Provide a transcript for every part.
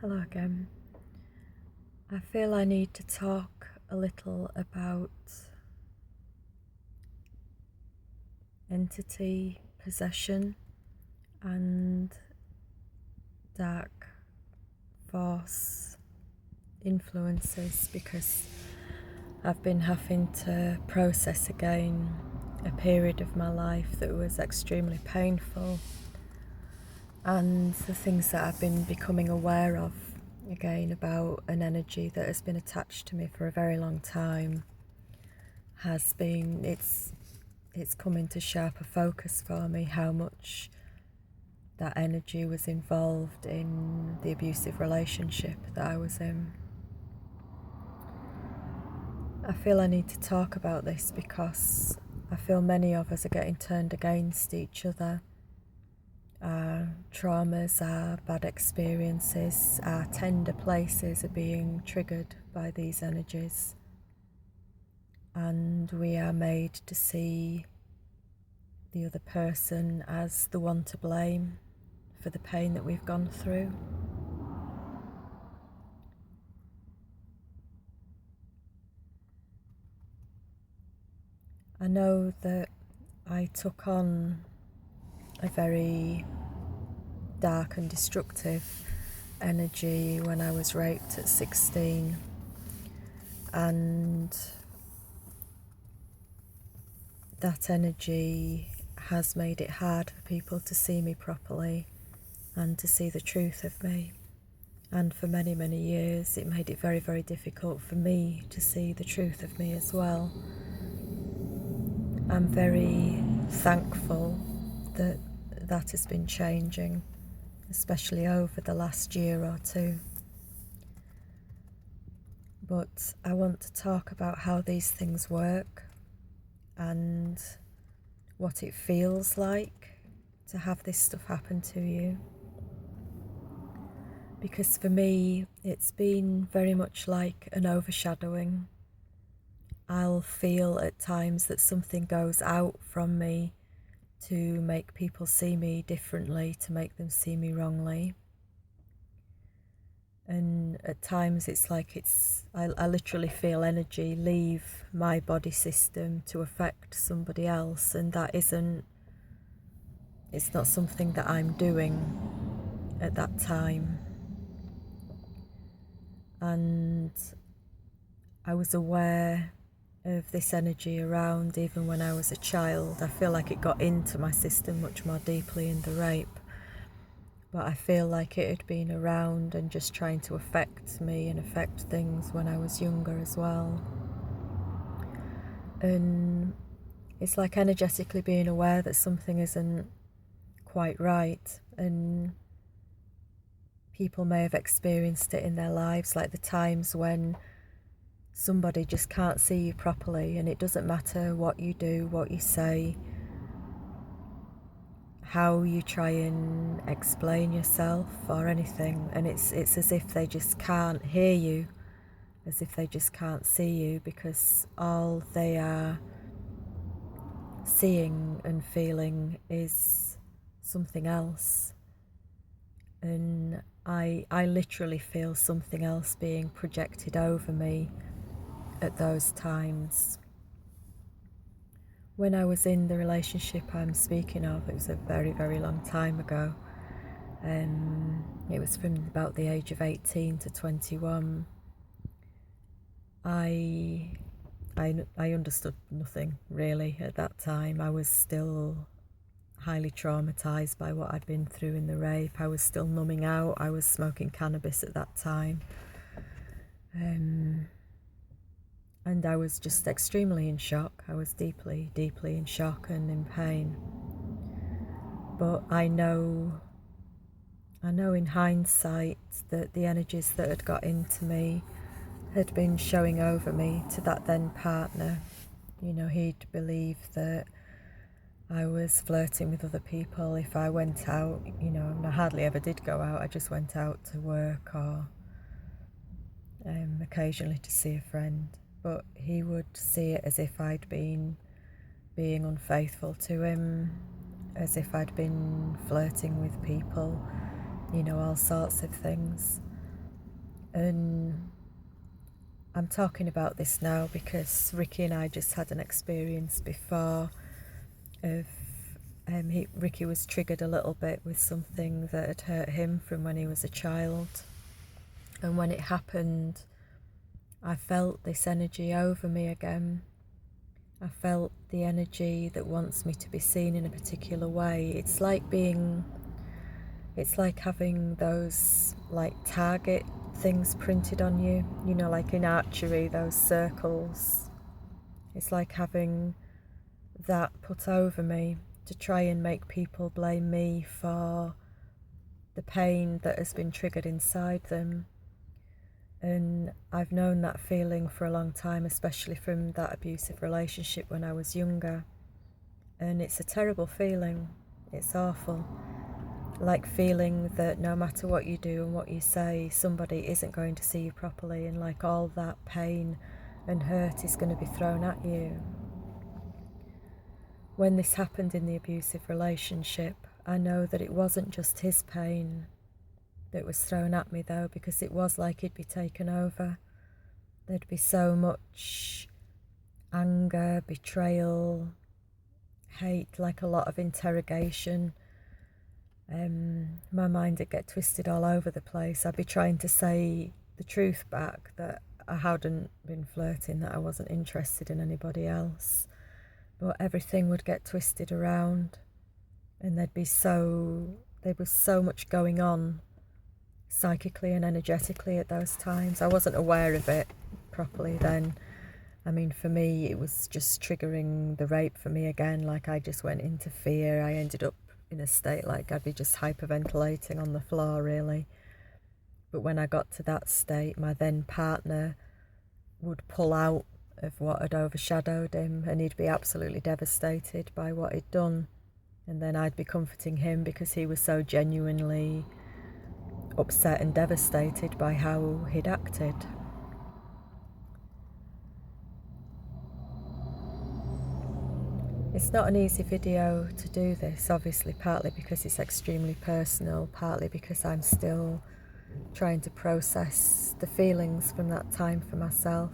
Hello again. I feel I need to talk a little about entity possession and dark force influences because I've been having to process again a period of my life that was extremely painful, and the things that I've been becoming aware of again about an energy that has been attached to me for a very long time it's come into sharper focus for me how much that energy was involved in the abusive relationship that I was in. I feel I need to talk about this because I feel many of us are getting turned against each other. Our traumas, our bad experiences, our tender places are being triggered by these energies, and we are made to see the other person as the one to blame for the pain that we've gone through. I know that I took on a very dark and destructive energy when I was raped at 16, and that energy has made it hard for people to see me properly and to see the truth of me. And for many, many years it made it very, very difficult for me to see the truth of me as well. I'm very thankful that that has been changing, especially over the last year or two. But I want to talk about how these things work and what it feels like to have this stuff happen to you. Because for me, it's been very much like an overshadowing. I'll feel at times that something goes out from me to make people see me differently, to make them see me wrongly. And at times it's like I literally feel energy leave my body system to affect somebody else, and it's not something that I'm doing at that time. And I was aware of this energy around even when I was a child. I feel like it got into my system much more deeply in the rape, but I feel like it had been around and just trying to affect me and affect things when I was younger as well. And it's like energetically being aware that something isn't quite right, and people may have experienced it in their lives, like the times when somebody just can't see you properly, and it doesn't matter what you do, what you say, how you try and explain yourself or anything, and it's as if they just can't hear you, as if they just can't see you, because all they are seeing and feeling is something else. And I literally feel something else being projected over me at those times. When I was in the relationship I'm speaking of, it was a very, very long time ago. It was from about the age of 18 to 21. I understood nothing really at that time. I was still highly traumatized by what I'd been through in the rape. I was still numbing out. I was smoking cannabis at that time. And I was just extremely in shock. I was deeply, deeply in shock and in pain. But I know in hindsight that the energies that had got into me had been showing over me to that then partner. You know, he'd believed that I was flirting with other people if I went out, you know, and I hardly ever did go out. I just went out to work or occasionally to see a friend. But he would see it as if I'd been being unfaithful to him, as if I'd been flirting with people, you know, all sorts of things. And I'm talking about this now because Riki and I just had an experience before of Riki was triggered a little bit with something that had hurt him from when he was a child. And when it happened, I felt this energy over me again. I felt the energy that wants me to be seen in a particular way. It's like having those like target things printed on you, you know, like in archery, those circles. It's like having that put over me to try and make people blame me for the pain that has been triggered inside them. And I've known that feeling for a long time, especially from that abusive relationship when I was younger. And it's a terrible feeling. It's awful. Like feeling that no matter what you do and what you say, somebody isn't going to see you properly, and like all that pain and hurt is going to be thrown at you. When this happened in the abusive relationship, I know that it wasn't just his pain that was thrown at me though, because it was like he'd be taken over. There'd be so much anger, betrayal, hate, like a lot of interrogation. My mind would get twisted all over the place. I'd be trying to say the truth back, that I hadn't been flirting, that I wasn't interested in anybody else, but everything would get twisted around, and there was so much going on psychically and energetically at those times. I wasn't aware of it properly then. I mean, for me, it was just triggering the rape for me again. Like I just went into fear. I ended up in a state like I'd be just hyperventilating on the floor, really. But when I got to that state, my then partner would pull out of what had overshadowed him, and he'd be absolutely devastated by what he'd done. And then I'd be comforting him because he was so genuinely upset and devastated by how he'd acted. It's not an easy video to do this, obviously, partly because it's extremely personal, partly because I'm still trying to process the feelings from that time for myself.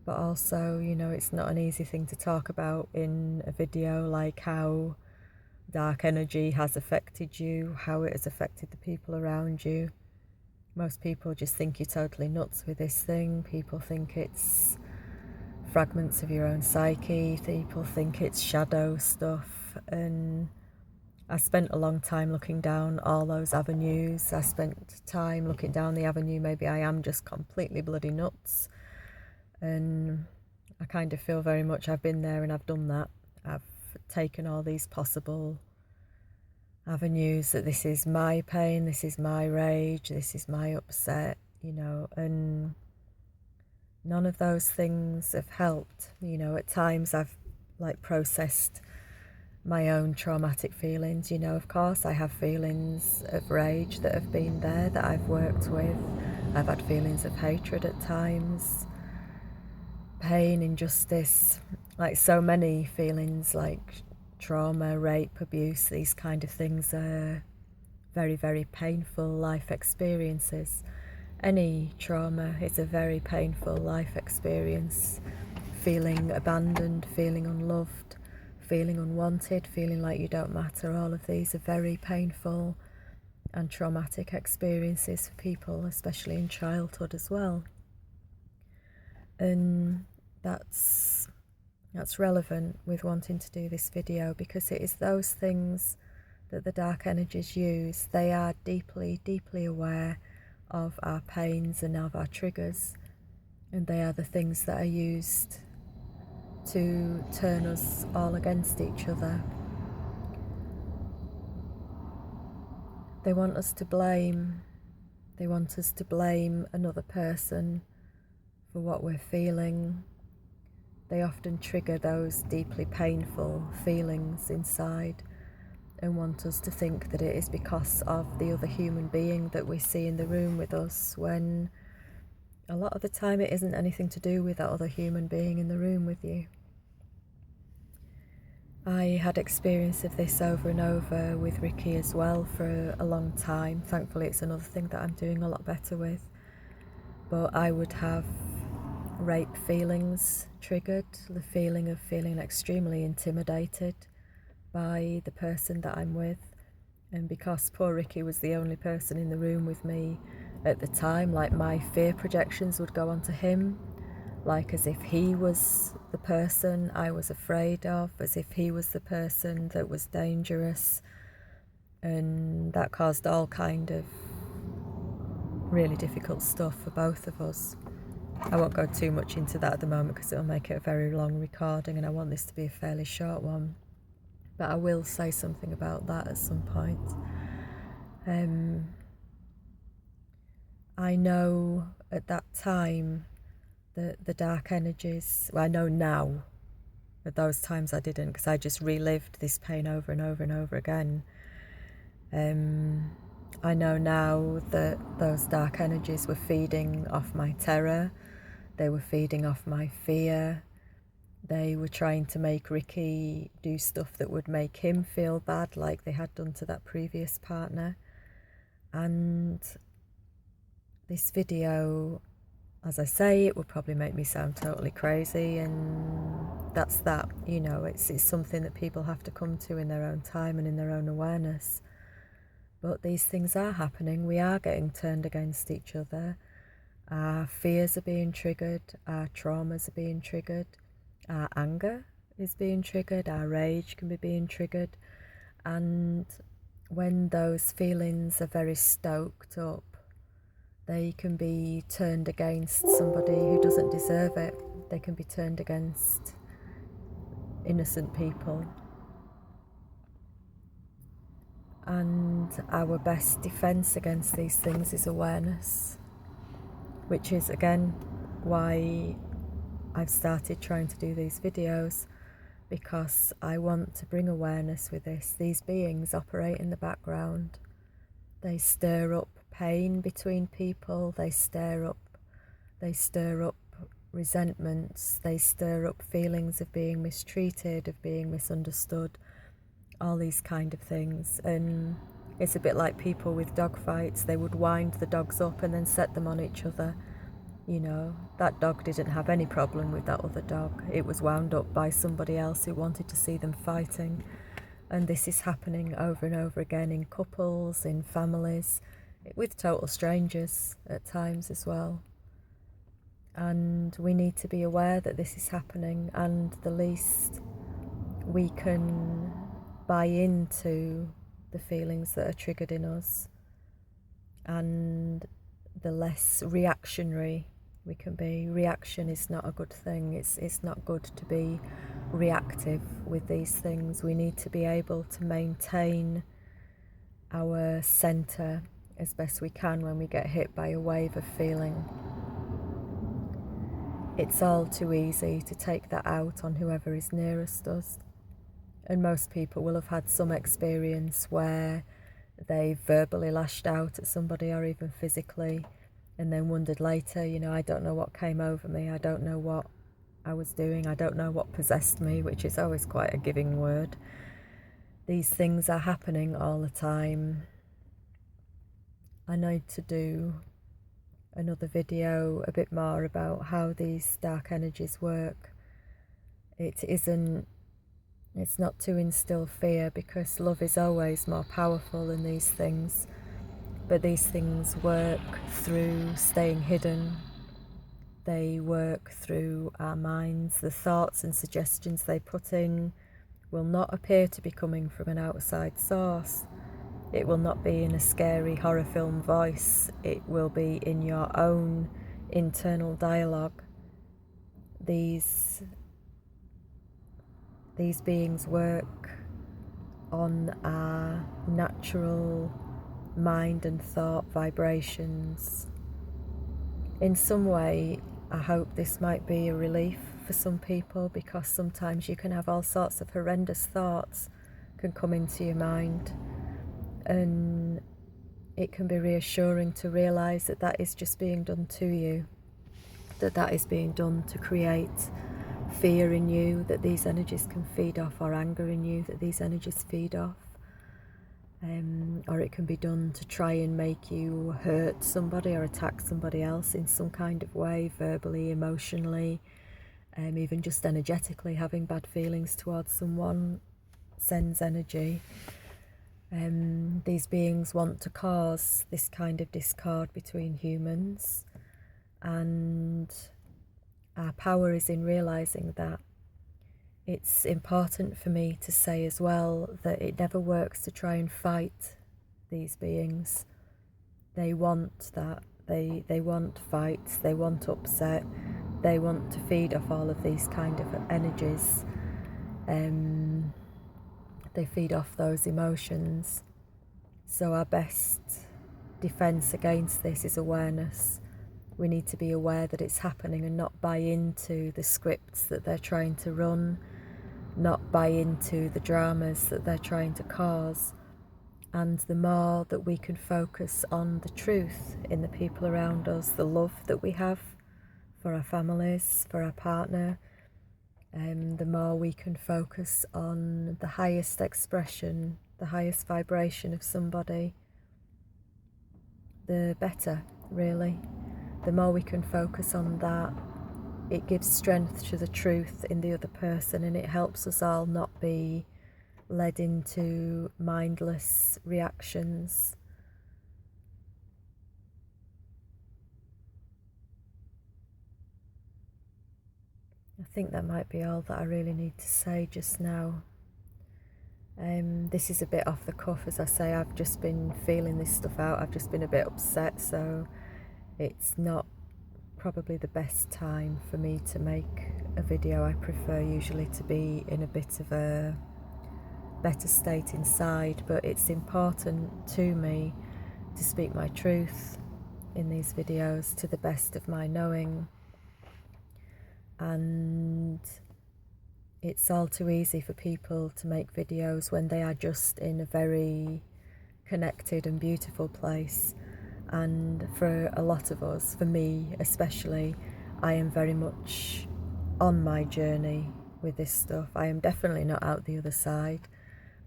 But also, you know, it's not an easy thing to talk about in a video, like how dark energy has affected you, how it has affected the people around you. Most people just think you're totally nuts with this thing. People think it's fragments of your own psyche. People think it's shadow stuff. And I spent a long time looking down all those avenues. I spent time looking down the avenue, maybe I am just completely bloody nuts. And I kind of feel very much I've been there and I've done that. I've taken all these possible avenues, that this is my pain, this is my rage, this is my upset, you know, and none of those things have helped. You know, at times I've like processed my own traumatic feelings. You know, of course I have feelings of rage that have been there, that I've worked with. I've had feelings of hatred at times, pain, injustice, like so many feelings, like trauma, rape, abuse. These kind of things are very, very painful life experiences. Any trauma is a very painful life experience. Feeling abandoned, feeling unloved, feeling unwanted, feeling like you don't matter, all of these are very painful and traumatic experiences for people, especially in childhood as well. And that's relevant with wanting to do this video, because it is those things that the dark energies use. They are deeply, deeply aware of our pains and of our triggers, and they are the things that are used to turn us all against each other. They want us to blame. They want us to blame another person for what we're feeling. They often trigger those deeply painful feelings inside and want us to think that it is because of the other human being that we see in the room with us, when a lot of the time it isn't anything to do with that other human being in the room with you. I had experience of this over and over with Riki as well for a long time. Thankfully, it's another thing that I'm doing a lot better with. but I would have rape feelings triggered, the feeling of feeling extremely intimidated by the person that I'm with. And because poor Riki was the only person in the room with me at the time, like my fear projections would go onto him, like as if he was the person I was afraid of, as if he was the person that was dangerous. And that caused all kind of really difficult stuff for both of us. I won't go too much into that at the moment because it'll make it a very long recording, and I want this to be a fairly short one. But I will say something about that at some point. I know at that time that the dark energies, well, I know now, at those times I didn't, because I just relived this pain over and over and over again. I know now that those dark energies were feeding off my terror, they were feeding off my fear, they were trying to make Riki do stuff that would make him feel bad, like they had done to that previous partner. And this video, as I say, it will probably make me sound totally crazy, and that's that, you know, it's something that people have to come to in their own time and in their own awareness. But these things are happening, we are getting turned against each other, our fears are being triggered, our traumas are being triggered, our anger is being triggered, our rage can be being triggered, and when those feelings are very stoked up, they can be turned against somebody who doesn't deserve it. They can be turned against innocent people. And our best defense against these things is awareness, which is again why I've started trying to do these videos, because I want to bring awareness with this. These beings operate in the background. They stir up pain between people, they stir up resentments, they stir up feelings of being mistreated, of being misunderstood, all these kind of things. And it's a bit like people with dog fights. They would wind the dogs up and then set them on each other. You know, that dog didn't have any problem with that other dog. It was wound up by somebody else who wanted to see them fighting. And this is happening over and over again in couples, in families, with total strangers at times as well. And we need to be aware that this is happening, and the least we can buy into the feelings that are triggered in us, and the less reactionary we can be. Reaction is not a good thing. It's not good to be reactive with these things. We need to be able to maintain our center as best we can when we get hit by a wave of feeling. It's all too easy to take that out on whoever is nearest us. And most people will have had some experience where they verbally lashed out at somebody, or even physically, and then wondered later, you know, I don't know what came over me, I don't know what I was doing, I don't know what possessed me, which is always quite a giving word. These things are happening all the time. I need to do another video a bit more about how these dark energies work. It's not to instill fear, because love is always more powerful than these things. But these things work through staying hidden. They work through our minds. The thoughts and suggestions they put in will not appear to be coming from an outside source. It will not be in a scary horror film voice. It will be in your own internal dialogue. These beings work on our natural mind and thought vibrations. In some way, I hope this might be a relief for some people, because sometimes you can have all sorts of horrendous thoughts can come into your mind, and it can be reassuring to realize that that is just being done to you, that is being done to create fear in you, that these energies can feed off, or anger in you that these energies feed off. or it can be done to try and make you hurt somebody or attack somebody else in some kind of way, verbally, emotionally, even just energetically. Having bad feelings towards someone sends energy. These beings want to cause this kind of discord between humans, and our power is in realizing that. It's important for me to say as well that it never works to try and fight these beings. They want that. They want fights, they want upset, they want to feed off all of these kind of energies. They feed off those emotions. So our best defense against this is awareness. We need to be aware that it's happening and not buy into the scripts that they're trying to run, not buy into the dramas that they're trying to cause. And the more that we can focus on the truth in the people around us, the love that we have for our families, for our partner, the more we can focus on the highest expression, the highest vibration of somebody, the better, really. The more we can focus on that, it gives strength to the truth in the other person, and it helps us all not be led into mindless reactions. I think that might be all that I really need to say just now. This is a bit off the cuff, as I say. I've just been feeling this stuff out. I've just been a bit upset, so it's not probably the best time for me to make a video. I prefer usually to be in a bit of a better state inside, but it's important to me to speak my truth in these videos to the best of my knowing. And it's all too easy for people to make videos when they are just in a very connected and beautiful place. And for a lot of us, for me especially, I am very much on my journey with this stuff. I am definitely not out the other side.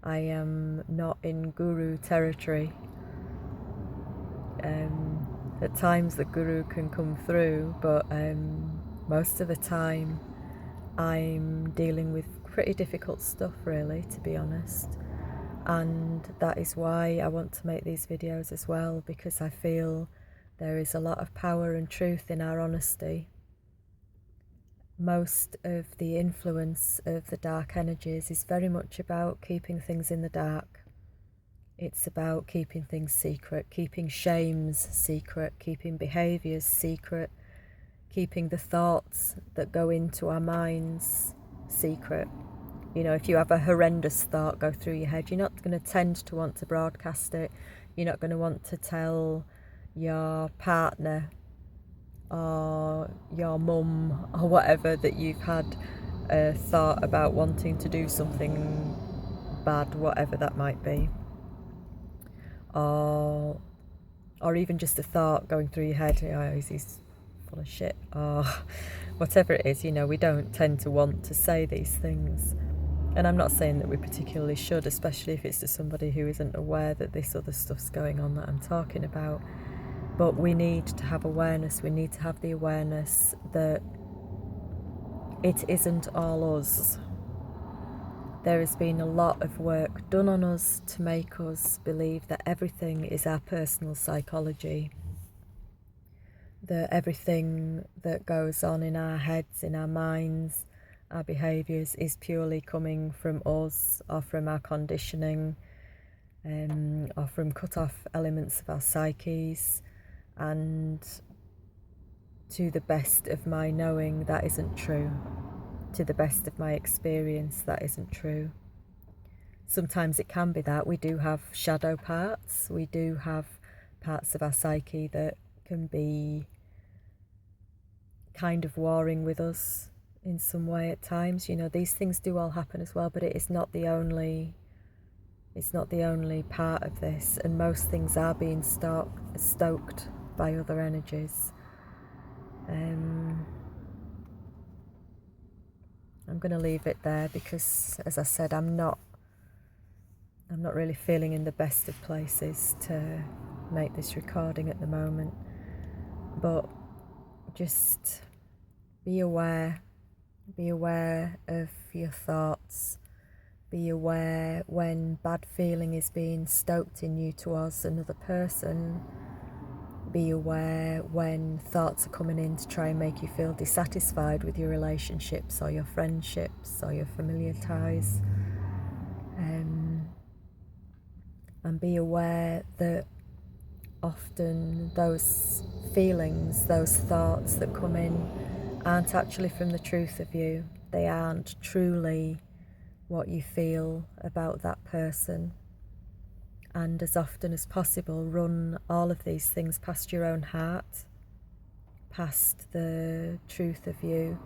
I am not in guru territory. At times the guru can come through, but most of the time I'm dealing with pretty difficult stuff, really, to be honest. And that is why I want to make these videos as well, because I feel there is a lot of power and truth in our honesty. Most of the influence of the dark energies is very much about keeping things in the dark. It's about keeping things secret, keeping shames secret, keeping behaviours secret, keeping the thoughts that go into our minds secret. You know, if you have a horrendous thought go through your head, you're not going to tend to want to broadcast it. You're not going to want to tell your partner or your mum or whatever that you've had a thought about wanting to do something bad, whatever that might be. Or even just a thought going through your head, oh, he's full of shit, or whatever it is. You know, we don't tend to want to say these things. And I'm not saying that we particularly should, especially if it's to somebody who isn't aware that this other stuff's going on that I'm talking about. But we need to have awareness. We need to have the awareness that it isn't all us. There has been a lot of work done on us to make us believe that everything is our personal psychology, that everything that goes on in our heads, in our minds, our behaviours is purely coming from us, or from our conditioning, or from cut off elements of our psyches. And to the best of my knowing, that isn't true. To the best of my experience, that isn't true. Sometimes it can be that. We do have shadow parts. We do have parts of our psyche that can be kind of warring with us in some way at times. You know, these things do all happen as well, but it is not the only part of this, and most things are being stoked by other energies. I'm going to leave it there because, as I said, I'm not I'm not really feeling in the best of places to make this recording at the moment, but just be aware of your thoughts. Be aware when bad feeling is being stoked in you towards another person. Be aware when thoughts are coming in to try and make you feel dissatisfied with your relationships or your friendships or your familiar ties. And be aware that often those feelings, those thoughts that come in aren't actually from the truth of you. They aren't truly what you feel about that person. And as often as possible, run all of these things past your own heart, past the truth of you,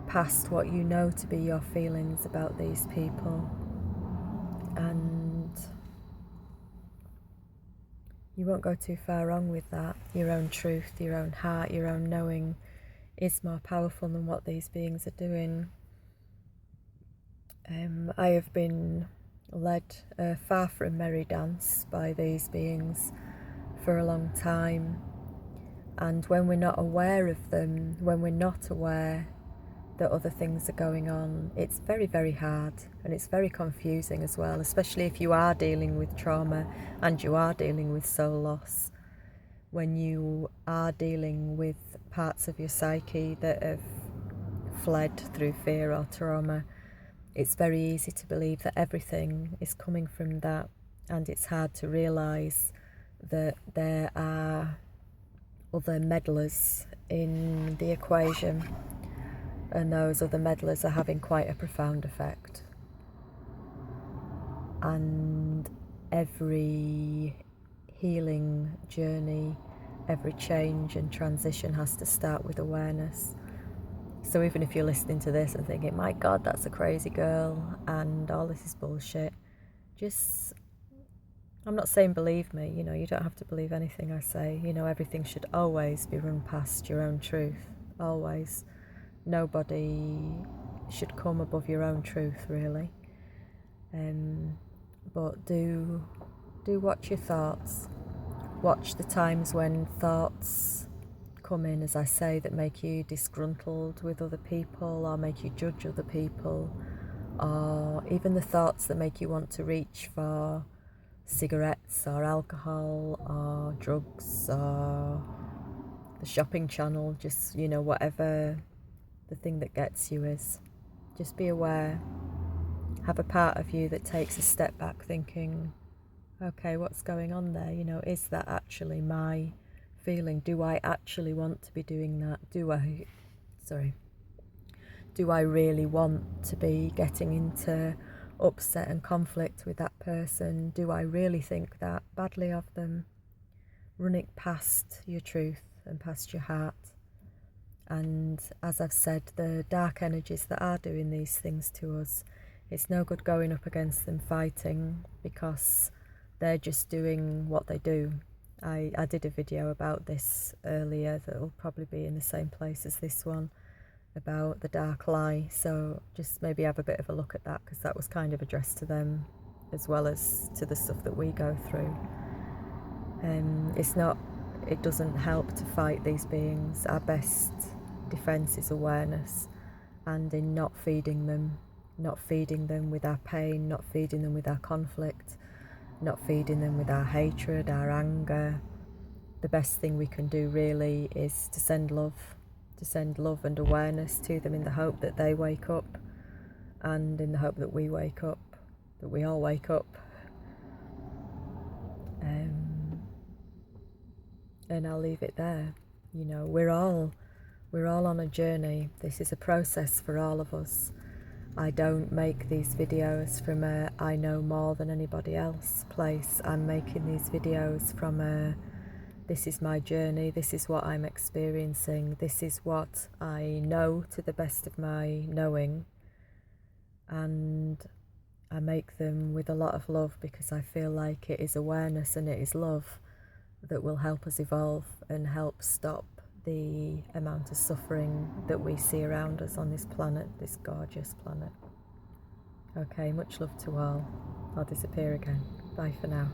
past what you know to be your feelings about these people. And you won't go too far wrong with that. Your own truth, your own heart, your own knowing is more powerful than what these beings are doing. I have been led a far from merry dance by these beings for a long time, and when we're not aware of them, when we're not aware that other things are going on, it's very, very hard, and it's very confusing as well, especially if you are dealing with trauma and you are dealing with soul loss. When you are dealing with parts of your psyche that have fled through fear or trauma, it's very easy to believe that everything is coming from that, and it's hard to realise that there are other meddlers in the equation, and those other meddlers are having quite a profound effect. And every healing journey, every change and transition has to start with awareness. So even if you're listening to this and thinking, my God, that's a crazy girl and all this is bullshit, I'm not saying believe me, you don't have to believe anything I say. Everything should always be run past your own truth, always. Nobody should come above your own truth, really. But do watch your thoughts. Watch the times when thoughts come in, as I say, that make you disgruntled with other people or make you judge other people, or even the thoughts that make you want to reach for cigarettes or alcohol or drugs or the shopping channel, just, whatever the thing that gets you is. Just be aware. Have a part of you that takes a step back thinking, okay, what's going on there? Is that actually my feeling? Do I actually want to be doing that? Do I really want to be getting into upset and conflict with that person? Do I really think that badly of them? Run it past your truth and past your heart. And as I've said, the dark energies that are doing these things to us, it's no good going up against them fighting, because they're just doing what they do. I did a video about this earlier that will probably be in the same place as this one, about the dark lie. So just maybe have a bit of a look at that, because that was kind of addressed to them as well as to the stuff that we go through. It doesn't help to fight these beings. Our best defense is awareness, and in not feeding them with our pain, not feeding them with our conflict, not feeding them with our hatred, our anger. The best thing we can do really is to send love and awareness to them, in the hope that they wake up, and in the hope that we wake up, that we all wake up. And I'll leave it there. We're all on a journey. This is a process for all of us. I don't make these videos from a I know more than anybody else place. I'm making these videos from a this is my journey, this is what I'm experiencing, this is what I know to the best of my knowing, and I make them with a lot of love, because I feel like it is awareness and it is love that will help us evolve and help stop the amount of suffering that we see around us on this planet, this gorgeous planet. Okay, much love to all. I'll disappear again. Bye for now.